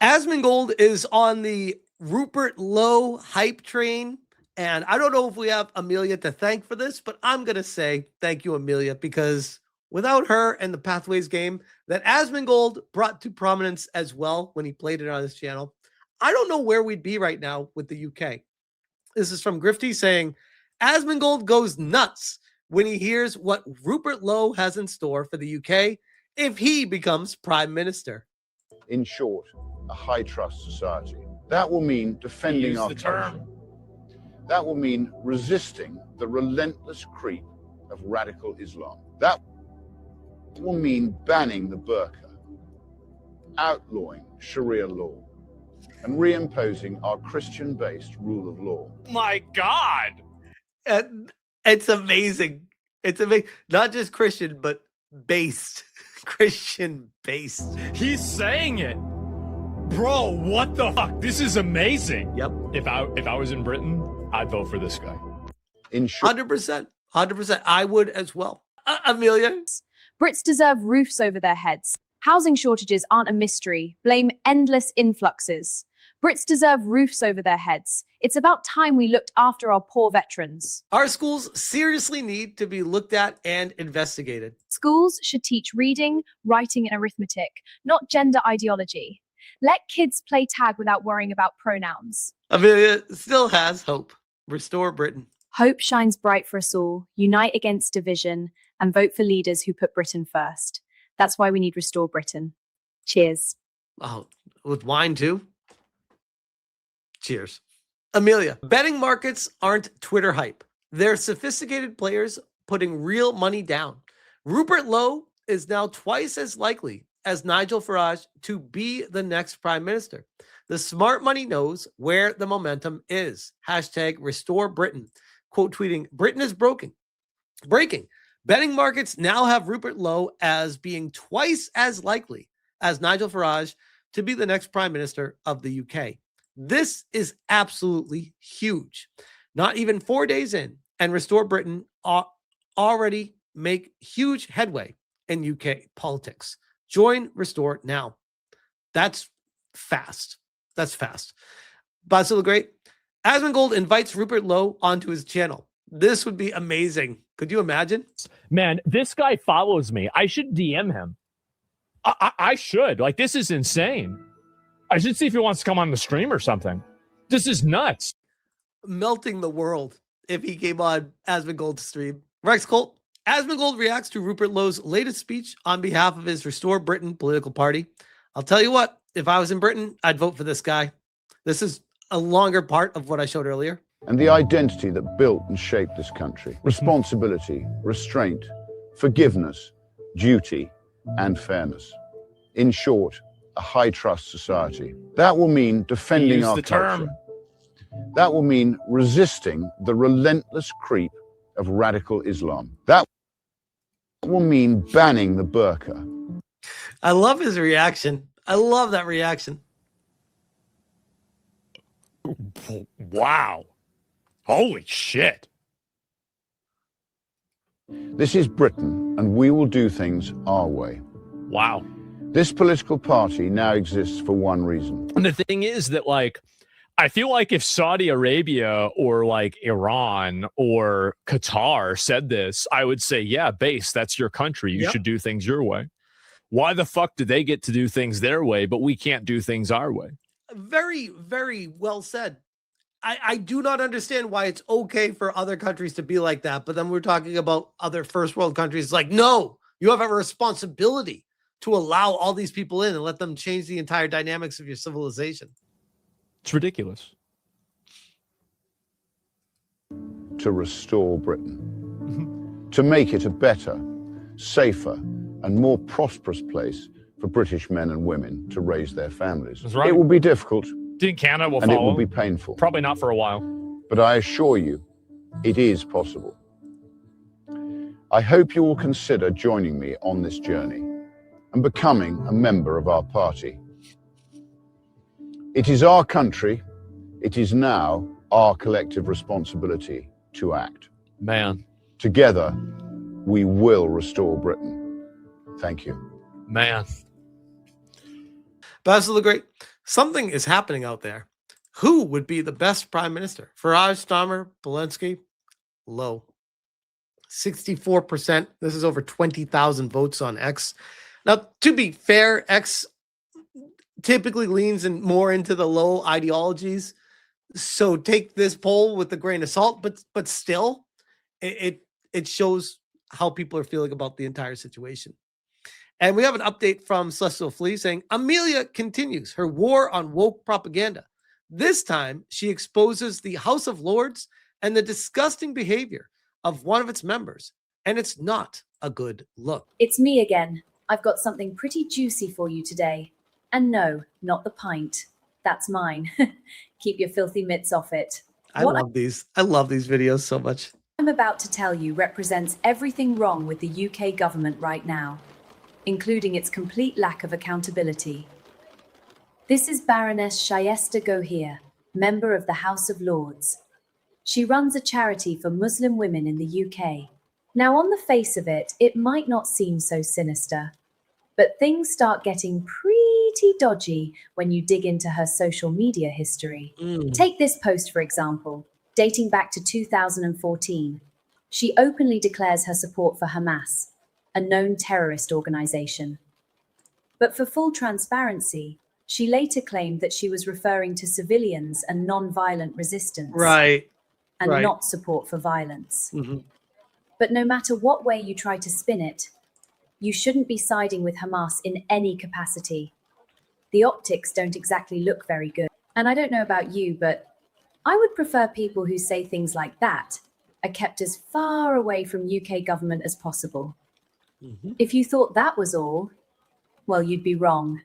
Asmongold is on the Rupert Lowe hype train. And I don't know if we have Amelia to thank for this, but I'm going to say thank you, Amelia, because without her and the Pathways game that Asmongold brought to prominence as well when he played it on his channel, I don't know where we'd be right now with the UK. This is from Grifty saying, Asmongold goes nuts when he hears what Rupert Lowe has in store for the UK if he becomes Prime Minister. In short, a high-trust society. That will mean defending our culture. That will mean resisting the relentless creep of radical Islam. That will mean banning the burqa, outlawing Sharia law, and reimposing our Christian-based rule of law. My God! It's amazing. It's amazing. Not just Christian, but based. Christian-based. He's saying it. Bro, what the fuck? This is amazing. Yep. If I was in Britain, I'd vote for this guy. In short, 100%. 100%. I would as well. Amelia? Brits deserve roofs over their heads. Housing shortages aren't a mystery. Blame endless influxes. Brits deserve roofs over their heads. It's about time we looked after our poor veterans. Our schools seriously need to be looked at and investigated. Schools should teach reading, writing, and arithmetic, not gender ideology. Let kids play tag without worrying about pronouns. Amelia still has hope. Restore Britain. Hope shines bright for us all. Unite against division and vote for leaders who put Britain first. That's why we need Restore Britain. Cheers. Oh, with wine too? Cheers. Amelia, betting markets aren't Twitter hype. They're sophisticated players putting real money down. Rupert Lowe is now twice as likely as Nigel Farage to be the next prime minister. The smart money knows where the momentum is. Hashtag Restore Britain. Quote tweeting, Britain is breaking. Betting markets now have Rupert Lowe as being twice as likely as Nigel Farage to be the next prime minister of the UK. This is absolutely huge. Not even 4 days in, and Restore Britain already make huge headway in UK politics. Join Restore now. That's fast. That's fast. Basil the Great. Asmongold invites Rupert Lowe onto his channel. This would be amazing. Could you imagine? Man, this guy follows me. I should DM him. I should. Like, this is insane. I should see if he wants to come on the stream or something. This is nuts. Melting the world if he came on Asmongold's stream. Rex Colt. Asmongold reacts to Rupert Lowe's latest speech on behalf of his Restore Britain political party. I'll tell you what, if I was in Britain, I'd vote for this guy. This is a longer part of what I showed earlier. and the identity that built and shaped this country. Responsibility, restraint, forgiveness, duty, and fairness. In short, a high-trust society. That will mean defending our culture. That will mean resisting the relentless creep of radical Islam. That will mean banning the burqa. I love his reaction. I love that reaction. Wow. Holy shit. This is Britain, and we will do things our way. Wow. This political party now exists for one reason. And the thing is that, like, I feel like if Saudi Arabia or like Iran or Qatar said this, I would say, yeah, base, that's your country. You should do things your way. Why the fuck do they get to do things their way, but we can't do things our way? Very, very well said. I do not understand why it's okay for other countries to be like that. But then we're talking about other first world countries. It's like, no, you have a responsibility to allow all these people in and let them change the entire dynamics of your civilization. It's ridiculous. To restore Britain. To make it a better, safer, and more prosperous place for British men and women to raise their families. That's right. It will be difficult. Think Canada will and follow? It will be painful. Probably not for a while. But I assure you, it is possible. I hope you will consider joining me on this journey and becoming a member of our party. It is our country. It is now our collective responsibility to act. Man. Together, we will restore Britain. Thank you. Man. Basil the Great. Something is happening out there. Who would be the best prime minister? Farage, Starmer, Zelensky? Low. 64%. This is over 20,000 votes on X. Now, to be fair, X typically leans more into the low ideologies. So take this poll with a grain of salt, but still, it shows how people are feeling about the entire situation. And we have an update from Celestial Flea saying, Amelia continues her war on woke propaganda. This time, she exposes the House of Lords and the disgusting behavior of one of its members. And it's not a good look. It's me again. I've got something pretty juicy for you today. And no, not the pint. That's mine. Keep your filthy mitts off it. I love these videos so much. I'm about to tell you represents everything wrong with the UK government right now, including its complete lack of accountability. This is Baroness Shayesta Gohir, member of the House of Lords. She runs a charity for Muslim women in the UK. Now, on the face of it, it might not seem so sinister, but things start getting pretty dodgy when you dig into her social media history. Take this post, for example, dating back to 2014. She openly declares her support for Hamas, a known terrorist organization. But for full transparency, she later claimed that she was referring to civilians and non-violent resistance. And not support for violence. But no matter what way you try to spin it, you shouldn't be siding with Hamas in any capacity. The optics don't exactly look very good. And I don't know about you, but I would prefer people who say things like that are kept as far away from UK government as possible. If you thought that was all, well, you'd be wrong.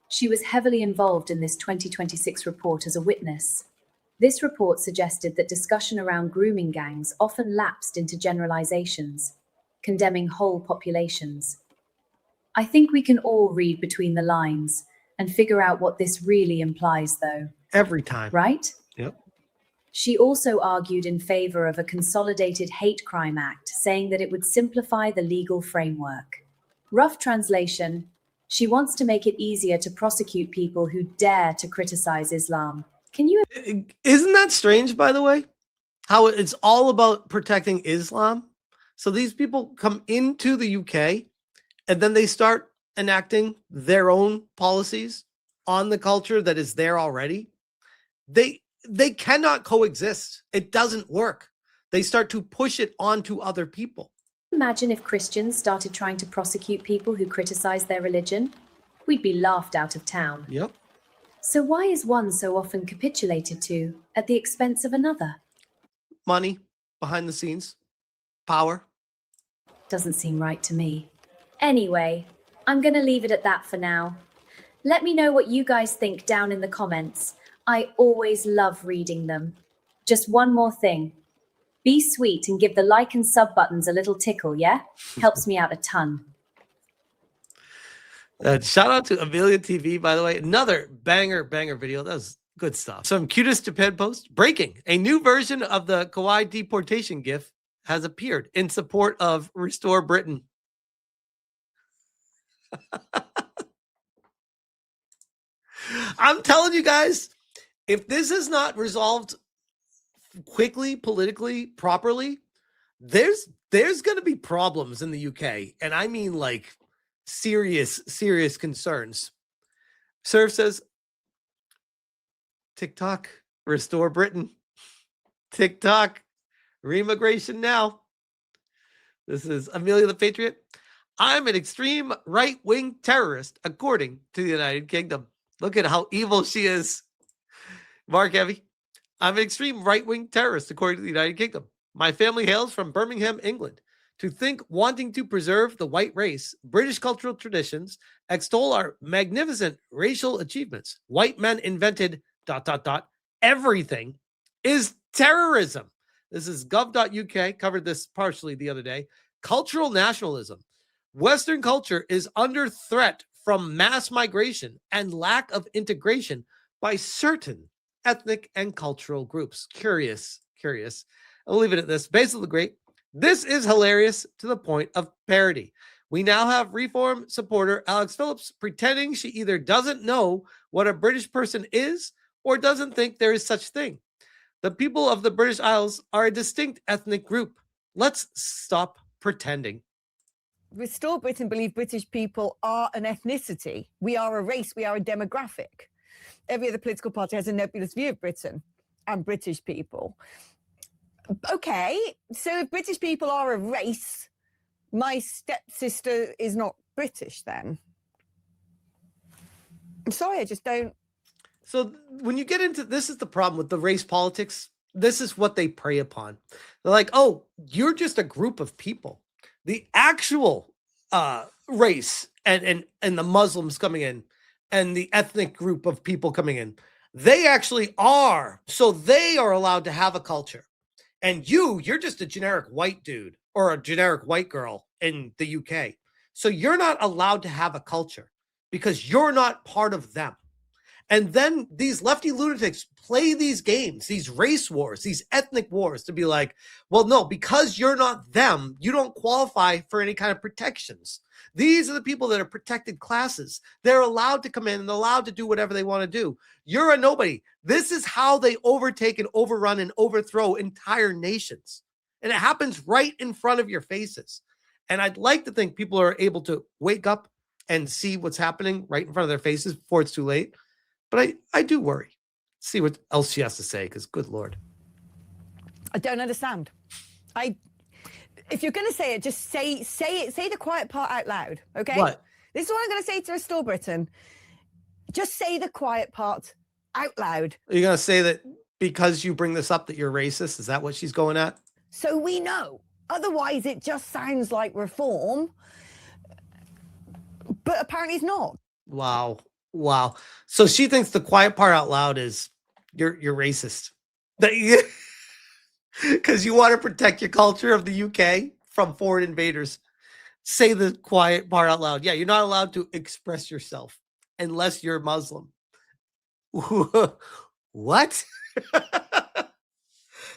She was heavily involved in this 2026 report as a witness. This report suggested that discussion around grooming gangs often lapsed into generalizations, condemning whole populations. I think we can all read between the lines and figure out what this really implies, though. Every time. Right? Yep. She also argued in favor of a consolidated hate crime act, saying that it would simplify the legal framework. Rough translation, she wants to make it easier to prosecute people who dare to criticize Islam. Isn't that strange, by the way? How it's all about protecting Islam. So these people come into the UK and then they start enacting their own policies on the culture that is there already. They cannot coexist. It doesn't work. They start to push it onto other people. Imagine if Christians started trying to prosecute people who criticize their religion. We'd be laughed out of town. Yep. So why is one so often capitulated to at the expense of another? Money, behind the scenes, power. Doesn't seem right to me. Anyway, I'm going to leave it at that for now. Let me know what you guys think down in the comments. I always love reading them. Just one more thing. Be sweet and give the like and sub buttons a little tickle, yeah? Helps me out a ton. Shout out to Amelia TV, by the way. Another banger video. That was good stuff. Some cutest Japan post. Breaking. A new version of the Kawaii deportation gif has appeared in support of Restore Britain. I'm telling you guys, if this is not resolved quickly, politically, properly, there's going to be problems in the UK. And I mean like serious concerns. Surf says, TikTok, Restore Britain. TikTok, reimmigration now. This is Amelia the Patriot. I'm an extreme right-wing terrorist, according to the United Kingdom. Look at how evil she is. Mark Heavy. I'm an extreme right-wing terrorist, according to the United Kingdom. My family hails from Birmingham, England. To think wanting to preserve the white race, British cultural traditions, extol our magnificent racial achievements, white men invented ... everything, is terrorism. This is gov.uk, covered this partially the other day. Cultural nationalism. Western culture is under threat from mass migration and lack of integration by certain ethnic and cultural groups. Curious. I'll leave it at this. Basil the Great. This is hilarious to the point of parody. We now have Reform supporter Alex Phillips pretending she either doesn't know what a British person is or doesn't think there is such thing. The people of the British Isles are a distinct ethnic group. Let's stop pretending. Restore Britain believe British people are an ethnicity. We are a race. We are a demographic. Every other political party has a nebulous view of Britain and British people. Okay, so if British people are a race, my stepsister is not British then. I'm sorry, I just don't. So when you get into this, is the problem with the race politics. This is what they prey upon. They're like, oh, you're just a group of people. The actual race and the Muslims coming in and the ethnic group of people coming in, they actually are. So they are allowed to have a culture. And you're just a generic white dude or a generic white girl in the UK. So you're not allowed to have a culture because you're not part of them. And then these lefty lunatics play these games, these race wars, these ethnic wars to be like, well, no, because you're not them, you don't qualify for any kind of protections. These are the people that are protected classes. They're allowed to come in and allowed to do whatever they want to do. You're a nobody. This is how they overtake and overrun and overthrow entire nations. And it happens right in front of your faces. And I'd like to think people are able to wake up and see what's happening right in front of their faces before it's too late. But I do worry. See what else she has to say, because good Lord. I don't understand. If you're going to say it, just say it. Say the quiet part out loud, okay? What? This is what I'm going to say to Restore Britain. Just say the quiet part out loud. Are you going to say that because you bring this up that you're racist? Is that what she's going at? So we know. Otherwise, it just sounds like reform. But apparently it's not. Wow. Wow. So she thinks the quiet part out loud is you're racist. Because you want to protect your culture of the UK from foreign invaders. Say the quiet part out loud. Yeah, you're not allowed to express yourself unless you're Muslim. What?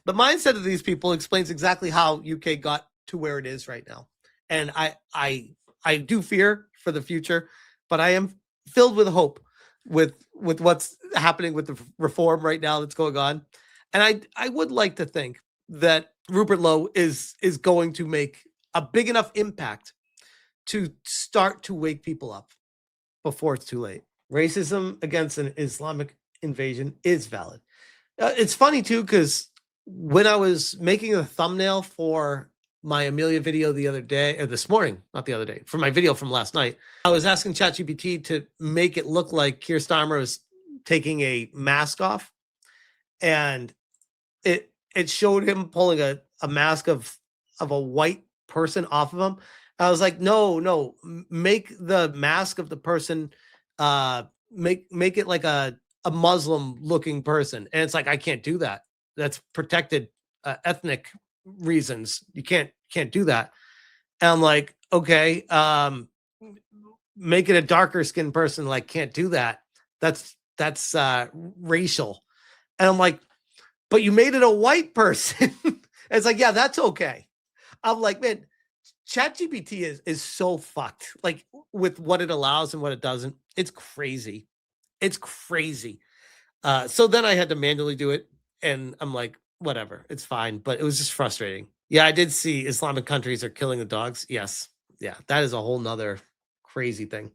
The mindset of these people explains exactly how UK got to where it is right now. And I do fear for the future, but I am filled with hope with what's happening with the reform right now that's going on. And I would like to think that Rupert Lowe is going to make a big enough impact to start to wake people up before it's too late. Racism against an Islamic invasion is valid. It's funny too, because when I was making a thumbnail for my Amelia video the other day, or this morning, not the other day, for my video from last night, I was asking ChatGPT to make it look like Keir Starmer was taking a mask off, and it showed him pulling a mask of a white person off of him. I was like, no, make the mask of the person, make it like a Muslim looking person. And it's like, I can't do that. That's protected ethnic reasons. You can't do that. And I'm like, okay, make it a darker skinned person. Like, can't do that. That's racial. And I'm like, but you made it a white person. It's like, yeah, that's okay. I'm like, man, ChatGPT is so fucked, like with what it allows and what it doesn't. It's crazy. It's crazy. So then I had to manually do it. And I'm like, whatever, it's fine. But it was just frustrating. Yeah, I did see Islamic countries are killing the dogs. Yes. Yeah, that is a whole nother crazy thing.